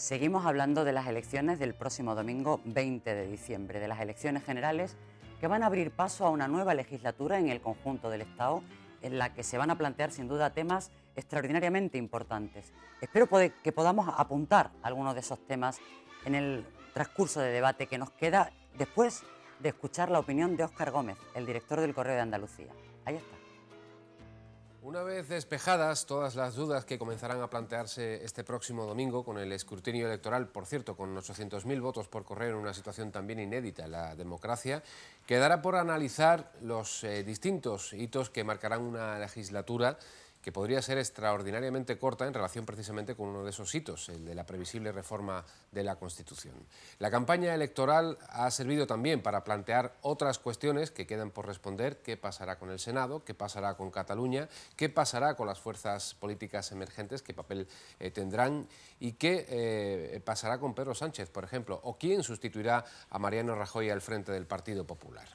Seguimos hablando de las elecciones del próximo domingo 20 de diciembre, de las elecciones generales que van a abrir paso a una nueva legislatura en el conjunto del Estado, en la que se van a plantear sin duda temas extraordinariamente importantes. Espero que podamos apuntar algunos de esos temas en el transcurso de debate que nos queda después de escuchar la opinión de Óscar Gómez, el director del Correo de Andalucía. Ahí está. Una vez despejadas todas las dudas que comenzarán a plantearse este próximo domingo con el escrutinio electoral, por cierto, con 800.000 votos por correo en una situación también inédita en la democracia, quedará por analizar los distintos hitos que marcarán una legislatura que podría ser extraordinariamente corta en relación precisamente con uno de esos hitos, el de la previsible reforma de la Constitución. La campaña electoral ha servido también para plantear otras cuestiones que quedan por responder: qué pasará con el Senado, qué pasará con Cataluña, qué pasará con las fuerzas políticas emergentes, qué papel tendrán, y qué pasará con Pedro Sánchez, por ejemplo, o quién sustituirá a Mariano Rajoy al frente del Partido Popular.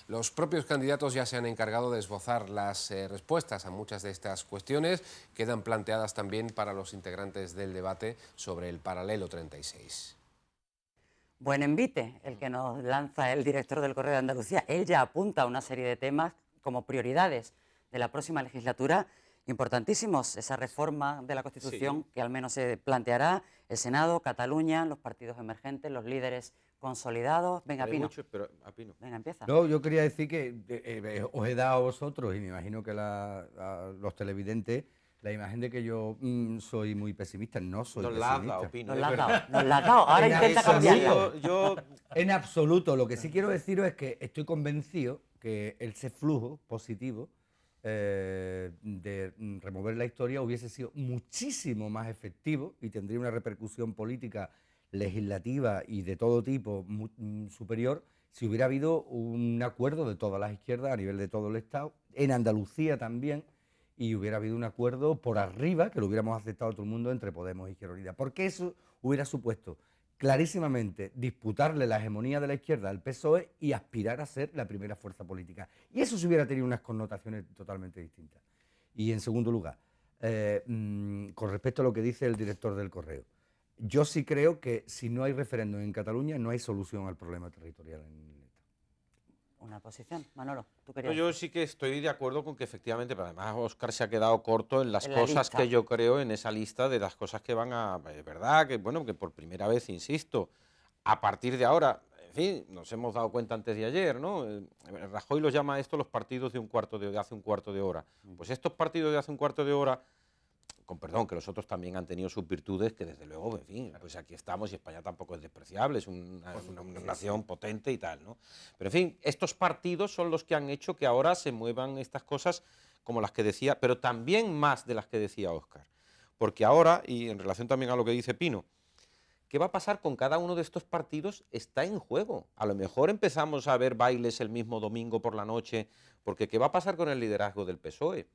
Los propios candidatos ya se han encargado de esbozar las respuestas a muchas de estas cuestiones. Quedan planteadas también para los integrantes del debate sobre el paralelo 36. Buen envite el que nos lanza el director del Correo de Andalucía. Él ya apunta a una serie de temas como prioridades de la próxima legislatura, importantísimos. Esa reforma de la Constitución, sí, que al menos se planteará, el Senado, Cataluña, los partidos emergentes, los líderes consolidados. Venga, Pino. Pero a Pino. Venga, empieza. No, yo quería decir que os he dado a vosotros, y me imagino que a los televidentes, la imagen de que yo soy muy pesimista. No soy pesimista. Nos la has dado, Pino. Nos la has dado. Ahora intenta cambiarla. En absoluto. Lo que sí quiero deciros es que estoy convencido que ese flujo positivo de remover la historia hubiese sido muchísimo más efectivo y tendría una repercusión política, legislativa y de todo tipo superior si hubiera habido un acuerdo de todas las izquierdas a nivel de todo el Estado, en Andalucía también, y hubiera habido un acuerdo por arriba, que lo hubiéramos aceptado todo el mundo entre Podemos y Izquierda Unida, porque eso hubiera supuesto clarísimamente disputarle la hegemonía de la izquierda al PSOE y aspirar a ser la primera fuerza política. Y eso se hubiera tenido unas connotaciones totalmente distintas. Y en segundo lugar, con respecto a lo que dice el director del Correo, yo sí creo que si no hay referéndum en Cataluña no hay solución al problema territorial en el Estado. Una posición, Manolo, tú querías. Yo sí que estoy de acuerdo con que efectivamente, pero además Óscar se ha quedado corto en las cosas que yo creo en esa lista de las cosas que van a... Es verdad que, bueno, que por primera vez, insisto, a partir de ahora, en fin, nos hemos dado cuenta antes de ayer, ¿no? Rajoy los llama a esto los partidos de hace un cuarto de hora. Pues estos partidos de hace un cuarto de hora, con perdón, que los otros también han tenido sus virtudes, que desde luego, en fin, pues aquí estamos y España tampoco es despreciable, es una nación potente y tal, ¿no? Pero en fin, estos partidos son los que han hecho que ahora se muevan estas cosas como las que decía, pero también más de las que decía Óscar. Porque ahora, y en relación también a lo que dice Pino, ¿qué va a pasar con cada uno de estos partidos? Está en juego. A lo mejor empezamos a ver bailes el mismo domingo por la noche, porque ¿qué va a pasar con el liderazgo del PSOE?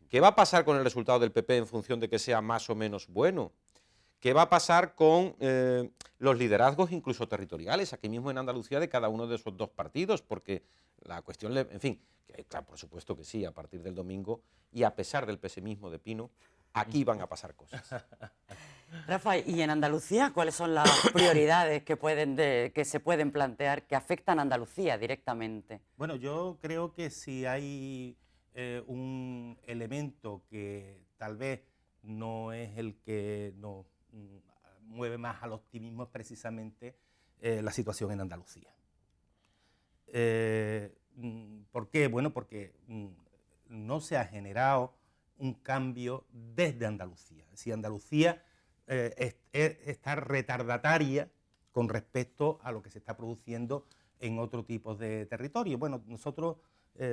¿Qué va a pasar con el resultado del PP en función de que sea más o menos bueno? ¿Qué va a pasar con los liderazgos incluso territoriales, aquí mismo en Andalucía, de cada uno de esos dos partidos? Porque la cuestión, en fin, que, claro, por supuesto que sí, a partir del domingo, y a pesar del pesimismo de Pino, aquí van a pasar cosas. Rafa, ¿y en Andalucía cuáles son las prioridades que se pueden plantear que afectan a Andalucía directamente? Bueno, yo creo que si hay un elemento que tal vez no es el que nos mueve más al optimismo, es precisamente la situación en Andalucía. ¿Por qué? Bueno, porque no se ha generado un cambio desde Andalucía. Es decir, Andalucía está retardataria con respecto a lo que se está produciendo en otro tipo de territorio. Bueno, nosotros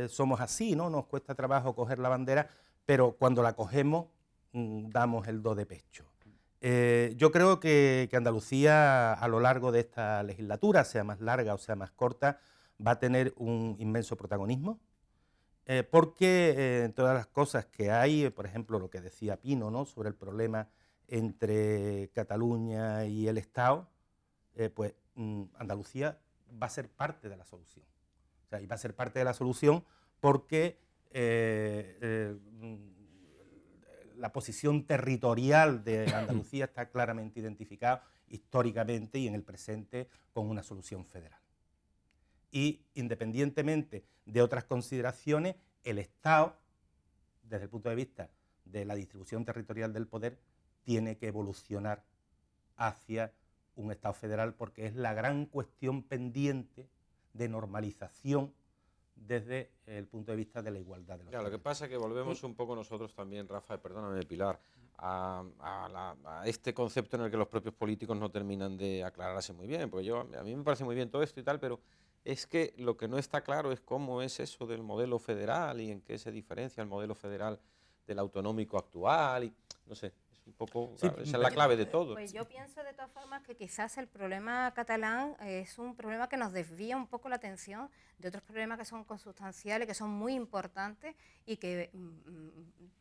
somos así, ¿no? Nos cuesta trabajo coger la bandera, pero cuando la cogemos damos el do de pecho. Yo creo que Andalucía, a lo largo de esta legislatura, sea más larga o sea más corta, va a tener un inmenso protagonismo, porque entre todas las cosas que hay, por ejemplo, lo que decía Pino, ¿no?, sobre el problema entre Cataluña y el Estado, pues Andalucía va a ser parte de la solución. O sea, y va a ser parte de la solución porque la posición territorial de Andalucía está claramente identificada históricamente y en el presente con una solución federal. Y independientemente de otras consideraciones, el Estado, desde el punto de vista de la distribución territorial del poder, tiene que evolucionar hacia un Estado federal, porque es la gran cuestión pendiente de normalización desde el punto de vista de la igualdad de los Claro, lo que pasa es que volvemos un poco nosotros también, Rafa, perdóname, Pilar, a este concepto en el que los propios políticos no terminan de aclararse muy bien, porque a mí me parece muy bien todo esto y tal, pero es que lo que no está claro es cómo es eso del modelo federal y en qué se diferencia el modelo federal del autonómico actual, y no sé, es un poco, Sí, claro, esa es la clave de todo. Pues yo pienso de todas formas que quizás el problema catalán es un problema que nos desvía un poco la atención de otros problemas que son consustanciales, que son muy importantes y que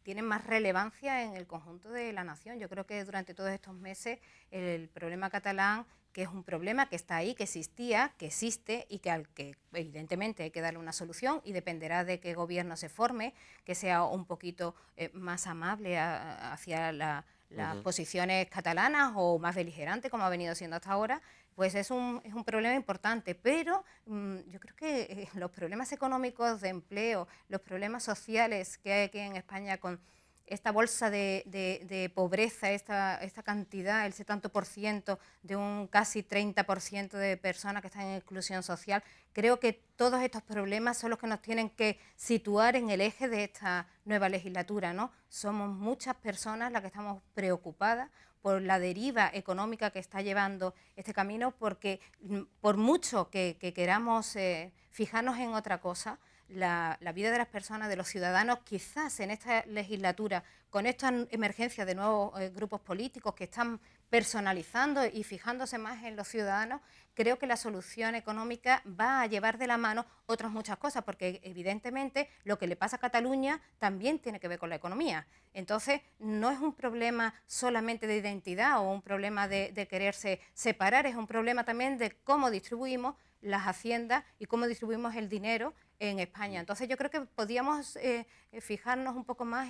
tienen más relevancia en el conjunto de la nación. Yo creo que durante todos estos meses el problema catalán, que es un problema que está ahí, que existía, que existe y que al que evidentemente hay que darle una solución, y dependerá de qué gobierno se forme, que sea un poquito más amable hacia las posiciones catalanas o más beligerante, como ha venido siendo hasta ahora, pues es un problema importante. Pero yo creo que los problemas económicos de empleo, los problemas sociales que hay aquí en España con esta bolsa de pobreza, esta cantidad, el 70% de un casi 30% de personas que están en exclusión social, creo que todos estos problemas son los que nos tienen que situar en el eje de esta nueva legislatura, ¿no? Somos muchas personas las que estamos preocupadas por la deriva económica que está llevando este camino, porque por mucho que queramos fijarnos en otra cosa, la vida de las personas, de los ciudadanos, quizás en esta legislatura, con esta emergencia de nuevos grupos políticos que están personalizando y fijándose más en los ciudadanos, creo que la solución económica va a llevar de la mano otras muchas cosas, porque evidentemente lo que le pasa a Cataluña también tiene que ver con la economía. Entonces, no es un problema solamente de identidad o un problema de quererse separar, es un problema también de cómo distribuimos las haciendas y cómo distribuimos el dinero en España. Entonces yo creo que podíamos fijarnos un poco más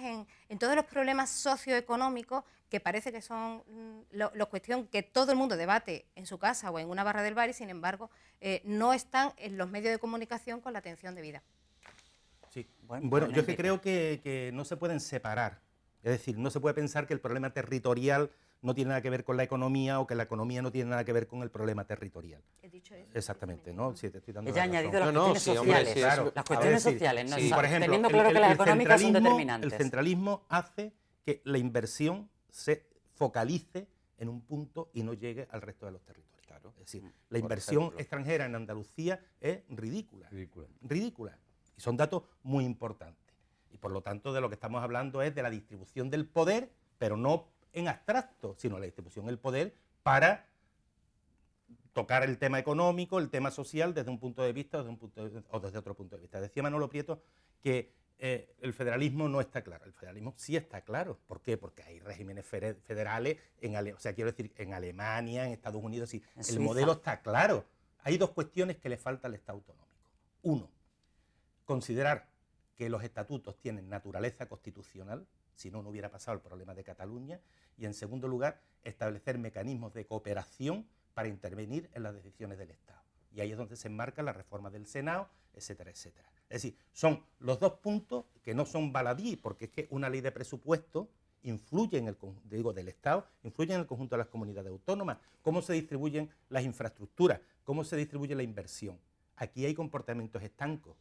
en todos los problemas socioeconómicos, que parece que son la cuestión que todo el mundo debate en su casa o en una barra del bar, y sin embargo no están en los medios de comunicación con la atención debida. Sí. Bueno, yo es que creo que no se pueden separar. Es decir, no se puede pensar que el problema territorial no tiene nada que ver con la economía o que la economía no tiene nada que ver con el problema territorial. He dicho eso. Exactamente, ¿no? Sí, te estoy dando Ella ha la razón. añadido las cuestiones sí, hombre, sociales. sí, claro. Las cuestiones Es decir, sociales, ¿no? sí, por ejemplo, Teniendo claro que las económicas son determinantes. El centralismo hace que la inversión se focalice en un punto y no llegue al resto de los territorios. Claro. Es decir, la inversión extranjera en Andalucía es ridícula. Ridícula. Y son datos muy importantes. Y por lo tanto de lo que estamos hablando es de la distribución del poder, pero no en abstracto, sino la distribución del poder para tocar el tema económico, el tema social desde un punto de vista o desde otro punto de vista. Decía Manolo Prieto que el federalismo no está claro. El federalismo sí está claro. ¿Por qué? Porque hay regímenes federales, en Alemania, en Estados Unidos, sí. El modelo está claro. Hay dos cuestiones que le falta al Estado autonómico. Uno, considerar que los estatutos tienen naturaleza constitucional, si no, no hubiera pasado el problema de Cataluña. Y en segundo lugar, establecer mecanismos de cooperación para intervenir en las decisiones del Estado. Y ahí es donde se enmarca la reforma del Senado, etcétera, etcétera. Es decir, son los dos puntos que no son baladí, porque es que una ley de presupuesto influye en el del Estado, influye en el conjunto de las comunidades autónomas, cómo se distribuyen las infraestructuras, cómo se distribuye la inversión. Aquí hay comportamientos estancos.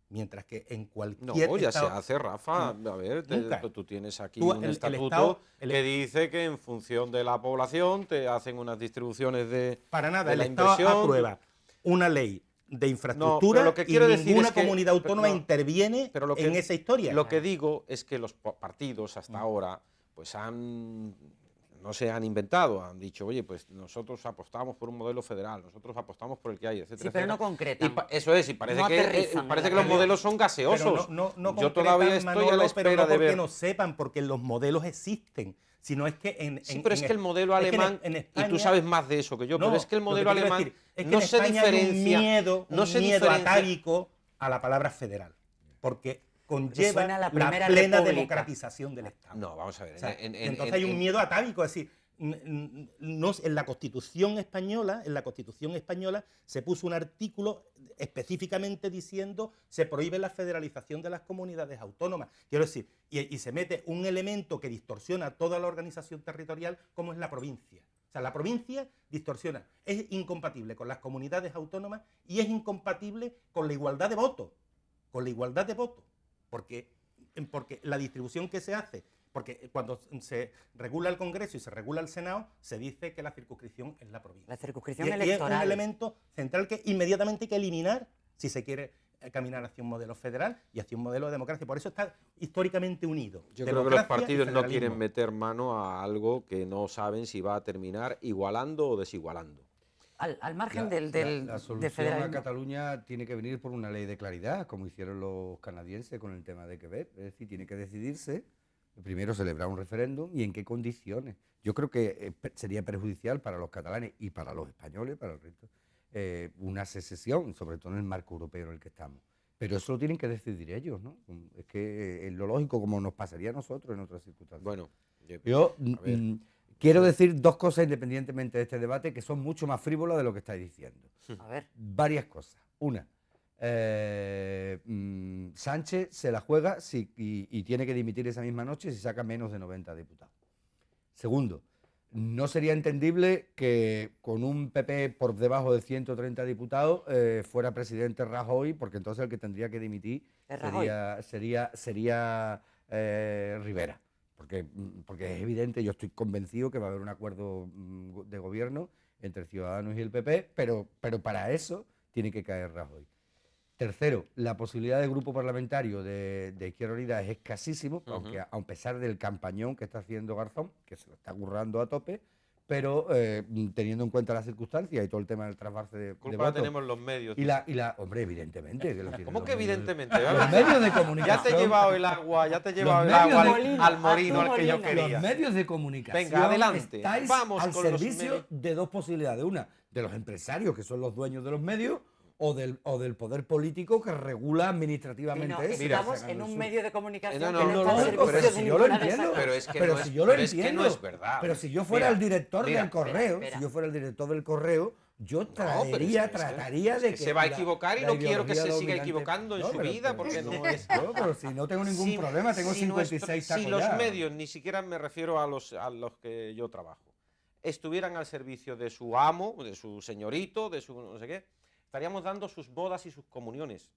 Mientras que en cualquier No, ya estado, se hace, Rafa. A ver, tú tienes aquí un estatuto que dice que en función de la población te hacen unas distribuciones de para nada, de la el Estado inversión. Aprueba una ley de infraestructura lo que quiero y decir ninguna es que, comunidad autónoma interviene en esa historia. Lo que digo es que los partidos hasta ahora pues no se han inventado, han dicho, oye, pues nosotros apostamos por un modelo federal, nosotros apostamos por el que hay, etcétera. Sí, pero no concretan. Eso es, y parece No que los modelos son gaseosos. Pero no yo todavía estoy a la espera de ver. Porque no sepan, porque los modelos existen. Sino es que pero es que el modelo alemán, en España, y tú sabes más de eso que yo, pero es que el modelo alemán es que no en se España hay diferencia. un miedo atávico a la palabra federal, porque conlleva la plena democratización del Estado. No, vamos a ver. O sea, entonces hay un miedo atávico, es decir, no, en la Constitución española se puso un artículo específicamente diciendo se prohíbe la federalización de las comunidades autónomas. Quiero decir, y se mete un elemento que distorsiona toda la organización territorial como es la provincia. O sea, la provincia distorsiona, es incompatible con las comunidades autónomas y es incompatible con la igualdad de voto. Porque la distribución que se hace, porque cuando se regula el Congreso y se regula el Senado, se dice que la circunscripción es la provincia. La circunscripción y electoral. es un elemento central que inmediatamente hay que eliminar si se quiere caminar hacia un modelo federal y hacia un modelo de democracia. Por eso está históricamente unido. Yo creo que los partidos no quieren meter mano a algo que no saben si va a terminar igualando o desigualando. Al margen la solución a Cataluña tiene que venir por una ley de claridad, como hicieron los canadienses con el tema de Quebec. Es decir, tiene que decidirse, primero celebrar un referéndum y en qué condiciones. Yo creo que sería perjudicial para los catalanes y para los españoles, para el resto, una secesión, sobre todo en el marco europeo en el que estamos. Pero eso lo tienen que decidir ellos, ¿no? Es que es lo lógico, como nos pasaría a nosotros en otras circunstancias. Bueno, yo quiero decir dos cosas independientemente de este debate que son mucho más frívolas de lo que estáis diciendo. A ver. Varias cosas. Una, Sánchez se la juega y tiene que dimitir esa misma noche si saca menos de 90 diputados. Segundo, no sería entendible que con un PP por debajo de 130 diputados fuera presidente Rajoy, porque entonces el que tendría que dimitir sería Rivera. Porque es evidente, yo estoy convencido que va a haber un acuerdo de gobierno entre Ciudadanos y el PP, pero para eso tiene que caer Rajoy. Tercero, la posibilidad de grupo parlamentario de Izquierda Unida es escasísimo, aunque a pesar del campañón que está haciendo Garzón, que se lo está currando a tope, pero teniendo en cuenta las circunstancias y todo el tema del trasvase de culpa la tenemos los medios. Hombre, evidentemente. ¿Cómo que evidentemente? Los medios de comunicación. Ya te he llevado el agua, al molino al que yo quería. Los medios de comunicación. Venga, adelante. Estáis Vamos al con servicio de dos posibilidades. Una, de los empresarios, que son los dueños de los medios, o del poder político que regula administrativamente eso. Estamos en un medio de comunicación que no está al servicio de yo lo ninguna de esas entiendo. cosas. Pero si yo lo entiendo. Es que no es verdad. Pero si yo fuera el director del correo, yo trataría de que se va a equivocar y no quiero que se siga equivocando en su vida, porque no es. No, pero si no tengo ningún problema, tengo 56 tacos. Si los medios, ni siquiera me refiero a los que yo trabajo, estuvieran al servicio de su amo, de su señorito, de su no sé qué, estaríamos dando sus bodas y sus comuniones.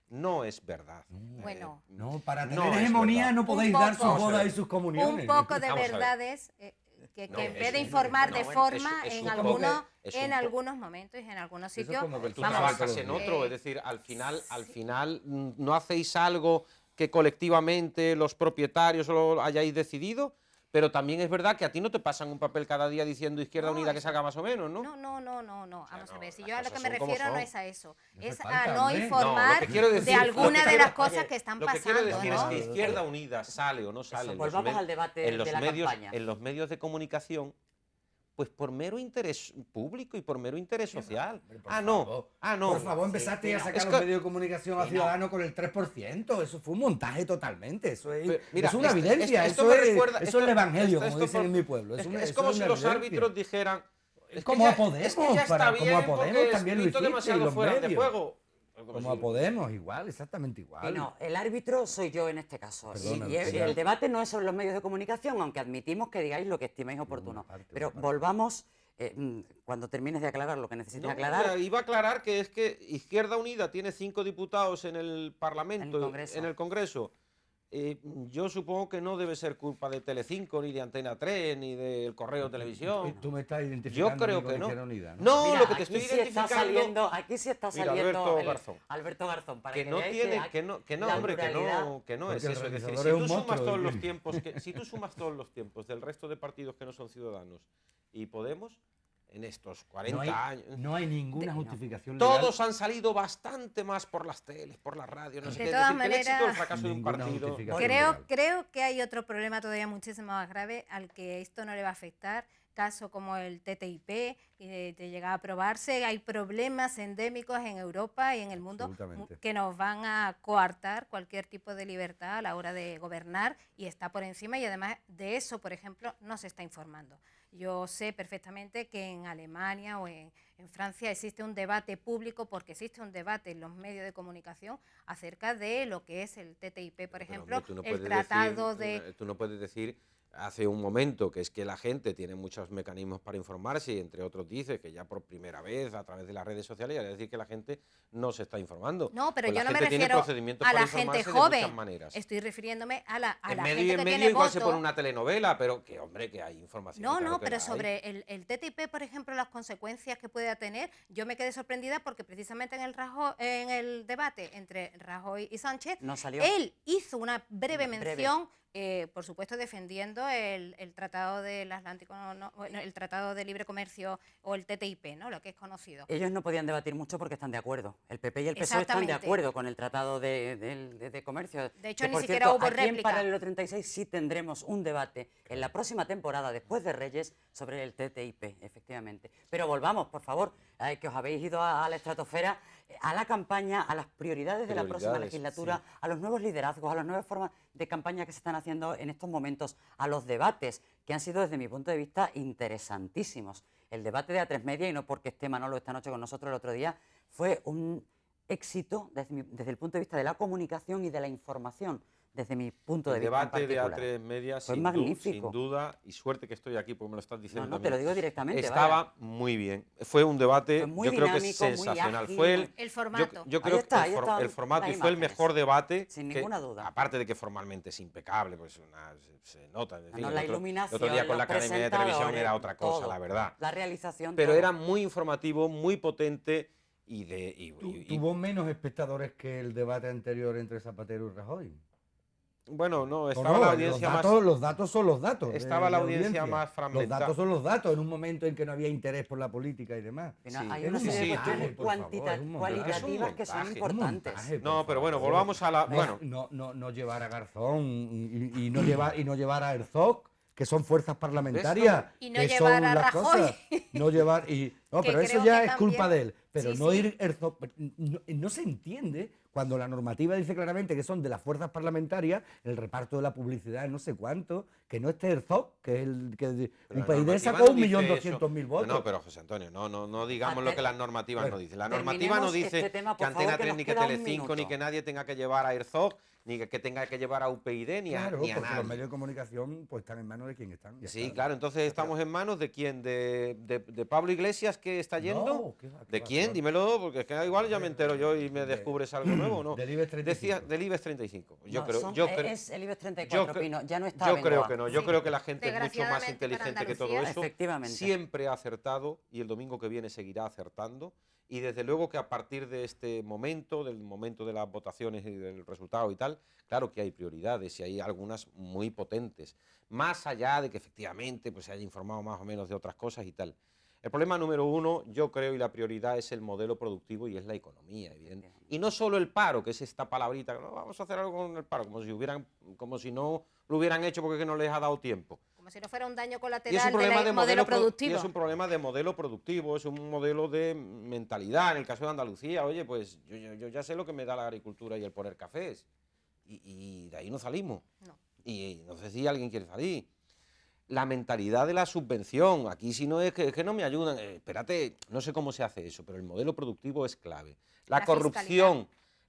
No es verdad. Bueno. No, para tener hegemonía no podéis dar sus bodas y sus comuniones. Un poco de verdades que en vez de informar de forma en algunos momentos y en algunos sitios. Tú trabajas en otro, es decir, al final no hacéis algo que colectivamente los propietarios lo hayáis decidido. Pero también es verdad que a ti no te pasan un papel cada día diciendo Izquierda Unida que salga más o menos, ¿no? No. Vamos a ver, si yo a lo que me refiero no es a eso. Es falta, a no hombre. informar de alguna de las cosas que están pasando. Lo que quiero decir es que Izquierda Unida sale o no sale Volvamos al debate de la campaña. En los medios de comunicación, pues por mero interés público y por mero interés social. No. Por favor, empezaste a sacar los medios de comunicación a Ciudadanos con el 3%. Eso fue un montaje totalmente. Eso es una evidencia. Eso es el evangelio, como dicen en mi pueblo. Es como si los árbitros dijeran. Como a Podemos, como a Podemos también lo hiciste, demasiado fuera de juego. Como a Podemos, igual, exactamente igual. Y no, el árbitro soy yo en este caso. Perdona, y el debate no es sobre los medios de comunicación, aunque admitimos que digáis lo que estiméis oportuno. Pero volvamos, cuando termines de aclarar lo que necesites aclarar. Iba a aclarar que es que Izquierda Unida tiene 5 diputados en el Parlamento, en el Congreso. Yo supongo que no debe ser culpa de Telecinco, ni de Antena 3, ni del Correo Televisión. Tú me estás identificando. Yo creo que no. Mira, lo que te estoy identificando. Aquí sí está saliendo Alberto Garzón. Para que no tiene, que no es eso. Es decir, si tú sumas todos los tiempos, si tú sumas todos los tiempos del resto de partidos que no son Ciudadanos y Podemos, en estos 40 años. No hay ninguna justificación legal. Todos han salido bastante más por las teles, por la radio, no sé qué. De todas maneras, el éxito o el fracaso de un partido. Creo que hay otro problema todavía muchísimo más grave al que esto no le va a afectar. Caso como el TTIP, que llega a aprobarse, hay problemas endémicos en Europa y en el mundo que nos van a coartar cualquier tipo de libertad a la hora de gobernar y está por encima y además de eso, por ejemplo, no se está informando. Yo sé perfectamente que en Alemania o en Francia existe un debate público, porque existe un debate en los medios de comunicación acerca de lo que es el TTIP, por ejemplo, hombre, el tratado de... Tú no puedes decir hace un momento que es que la gente tiene muchos mecanismos para informarse y entre otros dice que ya por primera vez a través de las redes sociales, ya decir que la gente no se está informando. No, pero Pues yo la no me gente tiene refiero procedimientos a para la gente informarse de muchas joven, maneras. estoy refiriéndome a la En gente medio que y tiene igual voto. se pone una telenovela, pero que hombre, que hay información. No, claro no, que pero la hay. sobre el TTIP, por ejemplo, las consecuencias que pueda tener, yo me quedé sorprendida porque precisamente en el debate entre Rajoy y Sánchez, No salió. él hizo una breve Breve. mención, por supuesto defendiendo el Tratado del Atlántico, bueno, el Tratado de Libre Comercio o el TTIP, ¿no? Lo que es conocido. Ellos no podían debatir mucho porque están de acuerdo. El PP y el PSOE están de Exactamente. acuerdo con el Tratado de Comercio. De hecho, Que, ni por siquiera cierto, hubo aquí réplica. en Paralelo 36 sí tendremos un debate en la próxima temporada, después de Reyes, sobre el TTIP, efectivamente. Pero volvamos, por favor, que os habéis ido a la estratosfera, a la campaña, a las prioridades de la próxima Prioridades, legislatura, sí. a los nuevos liderazgos, a las nuevas formas de campaña que se están haciendo en estos momentos, a los debates, que han sido desde mi punto de vista interesantísimos. El debate de A3 Media, y no porque esté Manolo esta noche con nosotros el otro día, fue un éxito desde el punto de vista de la comunicación y de la información, desde mi punto de El vista en debate de particular. A3 Media, Fue sin magnífico. duda, y suerte que estoy aquí porque me lo estás diciendo No, te también, lo digo directamente, estaba vaya. muy bien. Fue un debate, Fue muy yo creo que dinámico, muy sensacional. ágil, Fue muy- El formato. yo Ahí creo está, que ahí están el formato las y fue el imágenes. mejor debate. Sin que, ninguna duda. Aparte de que formalmente es impecable, pues se nota. En fin, No, el la otro iluminación, día con la los Academia de Televisión presentadores, era otra cosa, todo, la verdad. La realización, Pero todo. era muy informativo, muy potente y Tuvo menos espectadores que el debate anterior entre Zapatero y Rajoy. bueno, no, No, estaba no, la audiencia más... los datos son los datos. Estaba de la audiencia más Los fragmentada. datos son los datos, en un momento en que no había interés por la política y demás. Sí, Sí. hay Es una un serie de montaje, cuestiones por favor, es un montaje. cualitativas que son Es un importantes. montaje, por No, pero bueno, favor. volvamos a la... Bueno, No llevar a Garzón y no llevar a Herzog, que son fuerzas parlamentarias. Y no que llevar son a las Rajoy. cosas. No llevar... No, Que pero eso creo ya que es culpa también- de él. Pero Sí, no sí. ir Herzog... No se entiende cuando la normativa dice claramente que son de las fuerzas parlamentarias, el reparto de la publicidad no sé cuánto, que no esté Herzog, que es el que pero la UPyD normativa sacó no dice 1.200.000 eso. votos. No, pero José Antonio, no digamos Ah, lo que las normativas bueno, no dicen. La terminemos normativa no dice este tema, que por favor, Antena que 3 nos ni que queda un Telecinco ni minuto. que nadie tenga que llevar a Herzog ni que tenga que llevar a UPyD ni a, Claro, ni a porque los nadie. medios de comunicación pues están en manos de quien están. ya Sí, está. claro, entonces estamos en manos de quién, de Pablo Iglesias que está yendo. No, ¿qué va, qué ¿De va, quién? qué va? Dímelo, porque es que igual ya me entero yo y me De- descubres algo nuevo, ¿no? del IBEX 35. Decía del IBEX 35. Yo No, creo, son- yo creo, es el IBEX 34, Pino, ya no está yo Bengoa. creo que no. Yo Sí. creo que la gente es mucho más Desgraciadamente para inteligente que todo Andalucía. eso. Efectivamente. Siempre ha acertado y el domingo que viene seguirá acertando. Y desde luego que a partir de este momento, del momento de las votaciones y del resultado y tal, claro que hay prioridades y hay algunas muy potentes. Más allá de que efectivamente pues, se haya informado más o menos de otras cosas y tal. El problema número uno, yo creo, y la prioridad es el modelo productivo y es la economía, evidente. Y no solo el paro, que es esta palabrita, no, vamos a hacer algo con el paro, como si no lo hubieran hecho porque no les ha dado tiempo. Como si no fuera un daño Y es un colateral problema del modelo y productivo. es un problema de modelo productivo, es un modelo de mentalidad. En el caso de Andalucía, oye, pues yo ya sé lo que me da la agricultura y el poner cafés. Y de ahí no salimos. No. Y no sé si alguien quiere salir. La mentalidad de la subvención, aquí si no es que no me ayudan, espérate, no sé cómo se hace eso, pero el modelo productivo es clave. La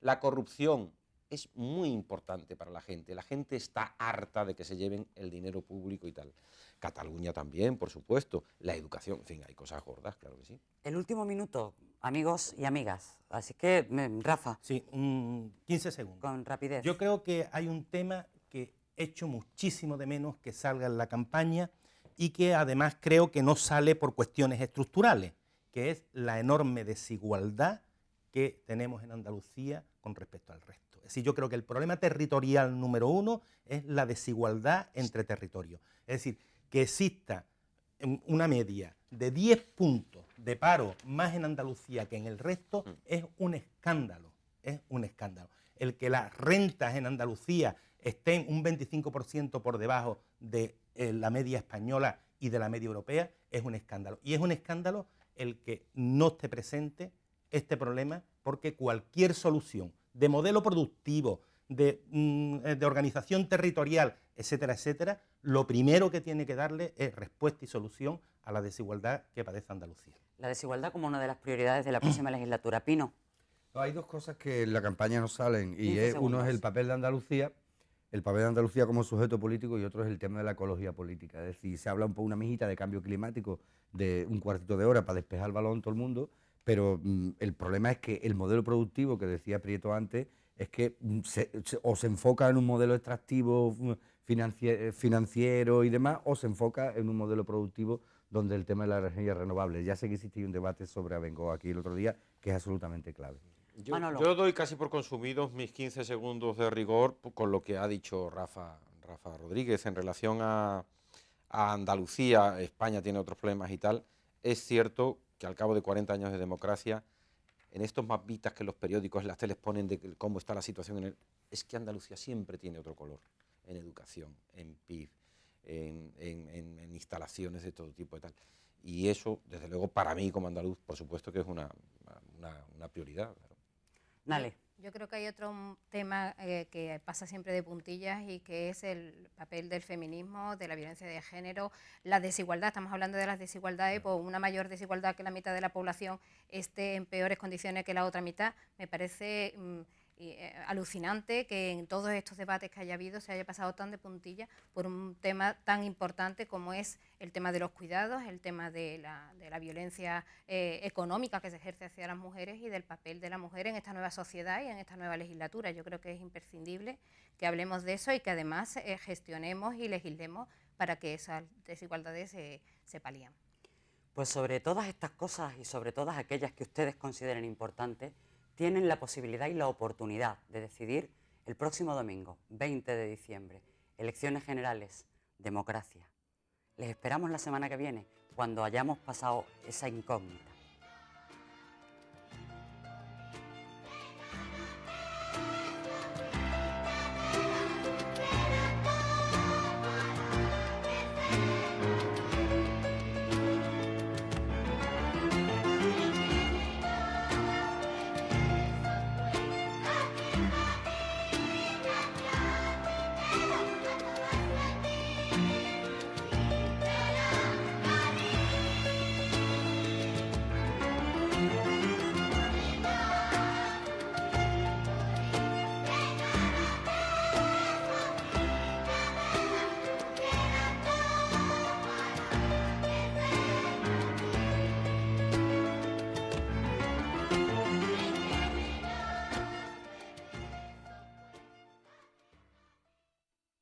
La corrupción es muy importante para la gente está harta de que se lleven el dinero público y tal. Cataluña también, por supuesto, la educación, en fin, hay cosas gordas, claro que sí. El último minuto, amigos y amigas. Así que, Rafa, Sí, 15 segundos. con rapidez. Yo creo que hay un tema que echo muchísimo de menos que salga en la campaña y que además creo que no sale por cuestiones estructurales, que es la enorme desigualdad que tenemos en Andalucía con respecto al resto. Es decir, yo creo que el problema territorial número uno es la desigualdad entre territorios. Es decir, que exista una media de 10 puntos de paro más en Andalucía que en el resto es un escándalo, es un escándalo. El que las rentas en Andalucía estén un 25% por debajo de la media española y de la media europea es un escándalo. Y es un escándalo el que no esté presente este problema, porque cualquier solución de modelo productivo, de organización territorial, etcétera, etcétera, lo primero que tiene que darle es respuesta y solución a la desigualdad que padece Andalucía. La desigualdad como una de las prioridades de la próxima legislatura. Pino. No, hay dos cosas que en la campaña no salen, y 15 uno es segundos. el papel de Andalucía como sujeto político, y otro es el tema de la ecología política. Es decir, se habla un poco una mijita de cambio climático de un cuartito de hora para despejar el balón todo el mundo, pero el problema es que el modelo productivo que decía Prieto antes es que o se enfoca en un modelo extractivo financiero y demás, o se enfoca en un modelo productivo donde el tema de la energía renovable. Ya sé que existe un debate sobre Abengoa aquí el otro día, que es absolutamente clave. Yo doy casi por consumidos mis 15 segundos de rigor con lo que ha dicho Rafa Rodríguez en relación a Andalucía. España tiene otros problemas y tal. Es cierto que al cabo de 40 años de democracia, en estos mapitas que los periódicos, las teles ponen de cómo está la situación, es que Andalucía siempre tiene otro color, en educación, en PIB, en instalaciones de todo tipo y tal. Y eso, desde luego, para mí como andaluz, por supuesto que es una prioridad. Dale. Yo creo que hay otro tema que pasa siempre de puntillas y que es el papel del feminismo, de la violencia de género, la desigualdad. Estamos hablando de las desigualdades, pues una mayor desigualdad que la mitad de la población esté en peores condiciones que la otra mitad. Me parece alucinante que en todos estos debates que haya habido se haya pasado tan de puntilla por un tema tan importante como es el tema de los cuidados, el tema de la violencia económica que se ejerce hacia las mujeres y del papel de la mujer en esta nueva sociedad y en esta nueva legislatura. Yo creo que es imprescindible que hablemos de eso y que además gestionemos y legislemos para que esas desigualdades se palíen. Pues sobre todas estas cosas y sobre todas aquellas que ustedes consideren importantes, tienen la posibilidad y la oportunidad de decidir el próximo domingo, 20 de diciembre. Elecciones generales, democracia. Les esperamos la semana que viene, cuando hayamos pasado esa incógnita.